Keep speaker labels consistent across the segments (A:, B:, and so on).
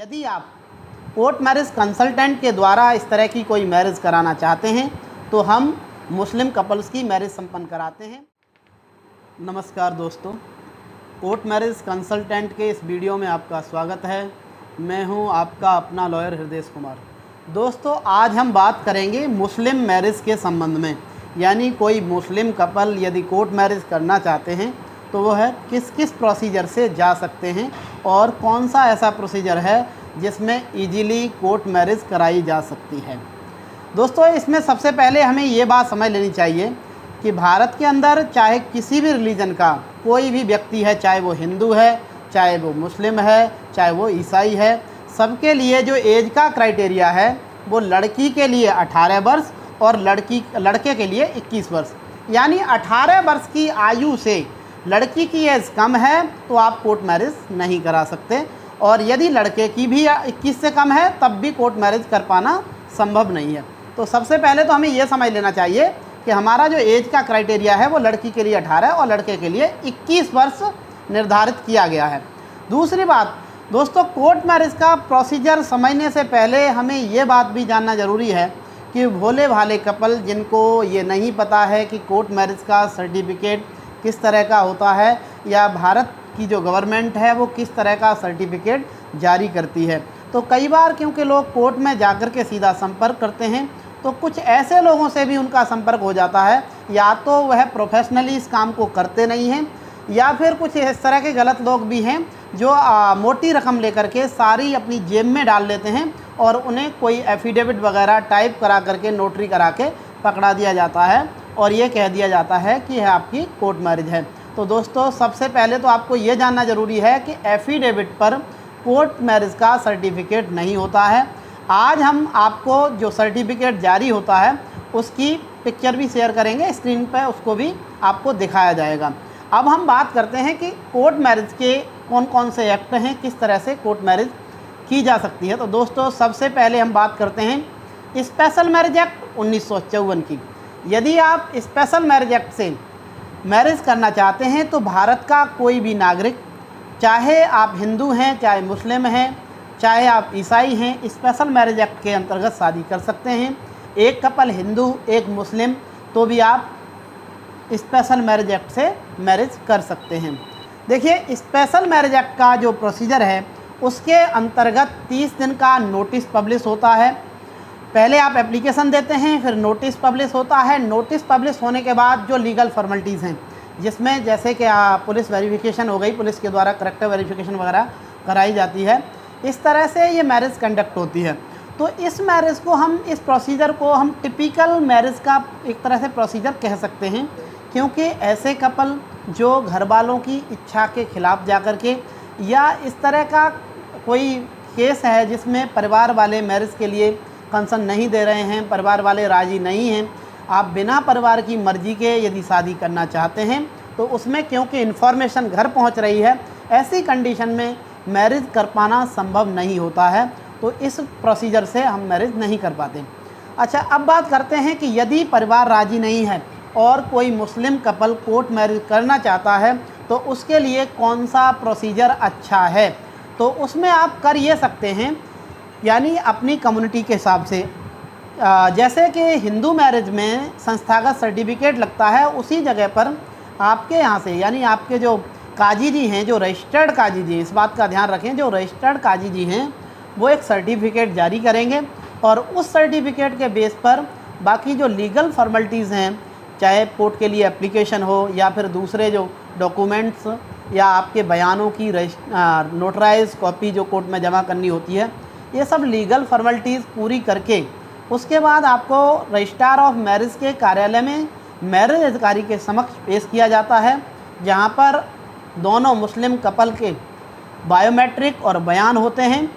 A: यदि आप court marriage consultant के द्वारा इस तरह की कोई मैरिज कराना चाहते हैं तो हम मुस्लिम कपल्स की मैरिज संपन्न कराते हैं। नमस्कार दोस्तों, कोर्ट मैरिज कंसल्टेंट के इस वीडियो में आपका स्वागत है। मैं हूं आपका अपना लॉयर हृदय कुमार। दोस्तों, आज हम बात करेंगे मुस्लिम मैरिज के संबंध में, यानी कोई मुस्लिम कपल यदि कोर्ट मैरिज करना चाहते हैं तो वो है किस किस प्रोसीजर से जा सकते हैं और कौन सा ऐसा प्रोसीजर है जिसमें इजीली कोर्ट मैरिज कराई जा सकती है। दोस्तों, इसमें सबसे पहले हमें ये बात समझ लेनी चाहिए कि भारत के अंदर चाहे किसी भी रिलीजन का कोई भी व्यक्ति है, चाहे वो हिंदू है, चाहे वो मुस्लिम है, चाहे वो ईसाई है, सबके लिए जो एज का क्राइटेरिया है वो लड़की के लिए 18 वर्ष और लड़के के लिए 21 वर्ष, यानी 18 वर्ष की आयु से लड़की की एज कम है तो आप कोर्ट मैरिज नहीं करा सकते, और यदि लड़के की भी 21 से कम है तब भी कोर्ट मैरिज कर पाना संभव नहीं है। तो सबसे पहले तो हमें यह समझ लेना चाहिए कि हमारा जो एज का क्राइटेरिया है वो लड़की के लिए 18 और लड़के के लिए 21 वर्ष निर्धारित किया गया है। दूसरी बात दोस्तों, कोर्ट मैरिज का प्रोसीजर समझने से पहले हमें ये बात भी जानना ज़रूरी है कि भोले भाले कपल जिनको ये नहीं पता है कि कोर्ट मैरिज का सर्टिफिकेट किस तरह का होता है या भारत की जो गवर्नमेंट है वो किस तरह का सर्टिफिकेट जारी करती है, तो कई बार क्योंकि लोग कोर्ट में जाकर के सीधा संपर्क करते हैं तो कुछ ऐसे लोगों से भी उनका संपर्क हो जाता है, या तो वह प्रोफेशनली इस काम को करते नहीं हैं या फिर कुछ इस तरह के गलत लोग भी हैं जो मोटी रकम लेकर के सारी अपनी जेब में डाल लेते हैं और उन्हें कोई एफिडेविट वगैरह टाइप करा करके नोटरी करा के पकड़ा दिया जाता है और ये कह दिया जाता है कि यह आपकी कोर्ट मैरिज है। तो दोस्तों, सबसे पहले तो आपको ये जानना ज़रूरी है कि एफिडेविट पर कोर्ट मैरिज का सर्टिफिकेट नहीं होता है। आज हम आपको जो सर्टिफिकेट जारी होता है उसकी पिक्चर भी शेयर करेंगे स्क्रीन पर, उसको भी आपको दिखाया जाएगा। अब हम बात करते हैं कि कोर्ट मैरिज के कौन कौन से एक्ट हैं, किस तरह से कोर्ट मैरिज की जा सकती है। तो दोस्तों, सबसे पहले हम बात करते हैं स्पेशल मैरिज एक्ट 1954 की। यदि आप स्पेशल मैरिज एक्ट से मैरिज करना चाहते हैं तो भारत का कोई भी नागरिक, चाहे आप हिंदू हैं, चाहे मुस्लिम हैं, चाहे आप ईसाई हैं, स्पेशल मैरिज एक्ट के अंतर्गत शादी कर सकते हैं। एक कपल हिंदू एक मुस्लिम तो भी आप स्पेशल मैरिज एक्ट से मैरिज कर सकते हैं। देखिए, स्पेशल मैरिज एक्ट का जो प्रोसीजर है उसके अंतर्गत 30 दिन का नोटिस पब्लिश होता है। पहले आप एप्लीकेशन देते हैं, फिर नोटिस पब्लिश होता है। नोटिस पब्लिश होने के बाद जो लीगल फॉर्मेलिटीज़ हैं, जिसमें जैसे कि पुलिस वेरिफिकेशन हो गई, पुलिस के द्वारा करेक्टर वेरिफिकेशन वगैरह कराई जाती है, इस तरह से ये मैरिज कंडक्ट होती है। तो इस मैरिज को हम, इस प्रोसीजर को हम टिपिकल मैरिज का एक तरह से प्रोसीजर कह सकते हैं, क्योंकि ऐसे कपल जो घर वालों की इच्छा के खिलाफ जाकर के, या इस तरह का कोई केस है जिसमें परिवार वाले मैरिज के लिए कंसर्न नहीं दे रहे हैं, परिवार वाले राज़ी नहीं हैं, आप बिना परिवार की मर्ज़ी के यदि शादी करना चाहते हैं तो उसमें क्योंकि इन्फॉर्मेशन घर पहुंच रही है, ऐसी कंडीशन में मैरिज कर पाना संभव नहीं होता है, तो इस प्रोसीजर से हम मैरिज नहीं कर पाते। अच्छा, अब बात करते हैं कि यदि परिवार राज़ी नहीं है और कोई मुस्लिम कपल कोर्ट मैरिज करना चाहता है तो उसके लिए कौन सा प्रोसीजर अच्छा है। तो उसमें आप कर ये सकते हैं, यानी अपनी कम्युनिटी के हिसाब से, जैसे कि हिंदू मैरिज में संस्थागत सर्टिफिकेट लगता है, उसी जगह पर आपके यहाँ से, यानी आपके जो काजी जी हैं, जो रजिस्टर्ड काजी जी, इस बात का ध्यान रखें, जो रजिस्टर्ड काजी जी हैं वो एक सर्टिफिकेट जारी करेंगे और उस सर्टिफिकेट के बेस पर बाकी जो लीगल फॉर्मेलिटीज़ हैं, चाहे कोर्ट के लिए एप्लीकेशन हो या फिर दूसरे जो डॉक्यूमेंट्स या आपके बयानों की नोटराइज कॉपी जो कोर्ट में जमा करनी होती है, ये सब लीगल फॉर्मेलिटीज़ पूरी करके उसके बाद आपको रजिस्ट्रार ऑफ मैरिज के कार्यालय में मैरिज अधिकारी के समक्ष पेश किया जाता है, जहां पर दोनों मुस्लिम कपल के बायोमेट्रिक और बयान होते हैं।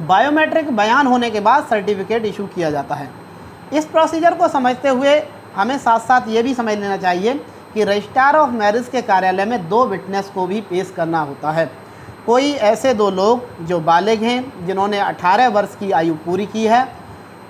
A: बायोमेट्रिक बयान होने के बाद सर्टिफिकेट इशू किया जाता है। इस प्रोसीजर को समझते हुए हमें साथ साथ ये भी समझ लेना चाहिए कि रजिस्ट्रार ऑफ मैरिज के कार्यालय में 2 विटनेस को भी पेश करना होता है। कोई ऐसे 2 लोग जो बालिग हैं, जिन्होंने 18 वर्ष की आयु पूरी की है,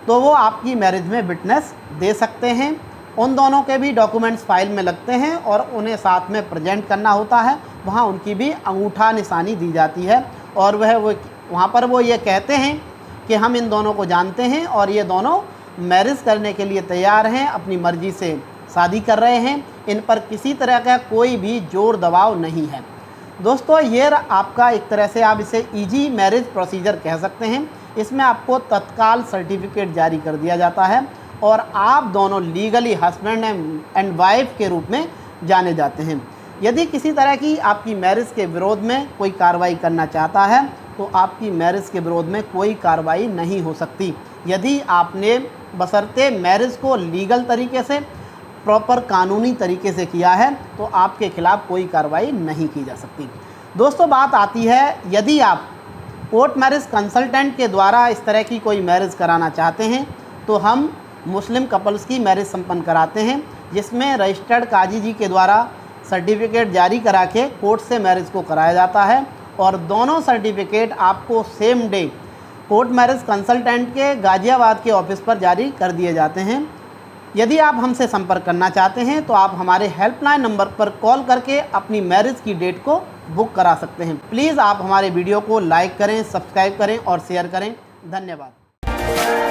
A: तो वो आपकी मैरिज में विटनेस दे सकते हैं। उन दोनों के भी डॉक्यूमेंट्स फाइल में लगते हैं और उन्हें साथ में प्रेजेंट करना होता है। वहाँ उनकी भी अंगूठा निशानी दी जाती है और वह वो वहाँ पर वो ये कहते हैं कि हम इन दोनों को जानते हैं और ये दोनों मैरिज करने के लिए तैयार हैं, अपनी मर्ज़ी से शादी कर रहे हैं, इन पर किसी तरह का कोई भी जोर दबाव नहीं है। दोस्तों, ये आपका एक तरह से आप इसे इजी मैरिज प्रोसीजर कह सकते हैं। इसमें आपको तत्काल सर्टिफिकेट जारी कर दिया जाता है और आप दोनों लीगली हस्बैंड एंड वाइफ के रूप में जाने जाते हैं। यदि किसी तरह की आपकी मैरिज के विरोध में कोई कार्रवाई करना चाहता है तो आपकी मैरिज के विरोध में कोई कार्रवाई नहीं हो सकती। यदि आपने बशर्ते मैरिज को लीगल तरीके से, प्रॉपर कानूनी तरीके से किया है तो आपके खिलाफ़ कोई कार्रवाई नहीं की जा सकती। दोस्तों, बात आती है यदि आप कोर्ट मैरिज कंसल्टेंट के द्वारा इस तरह की कोई मैरिज कराना चाहते हैं तो हम मुस्लिम कपल्स की मैरिज संपन्न कराते हैं, जिसमें रजिस्टर्ड काजी जी के द्वारा सर्टिफिकेट जारी करा के कोर्ट से मैरिज को कराया जाता है और दोनों सर्टिफिकेट आपको same day court marriage consultant के गाज़ियाबाद के ऑफिस पर जारी कर दिए जाते हैं। यदि आप हमसे संपर्क करना चाहते हैं तो आप हमारे हेल्पलाइन नंबर पर कॉल करके अपनी मैरिज की डेट को बुक करा सकते हैं। प्लीज़ आप हमारे वीडियो को लाइक करें, सब्सक्राइब करें और शेयर करें। धन्यवाद।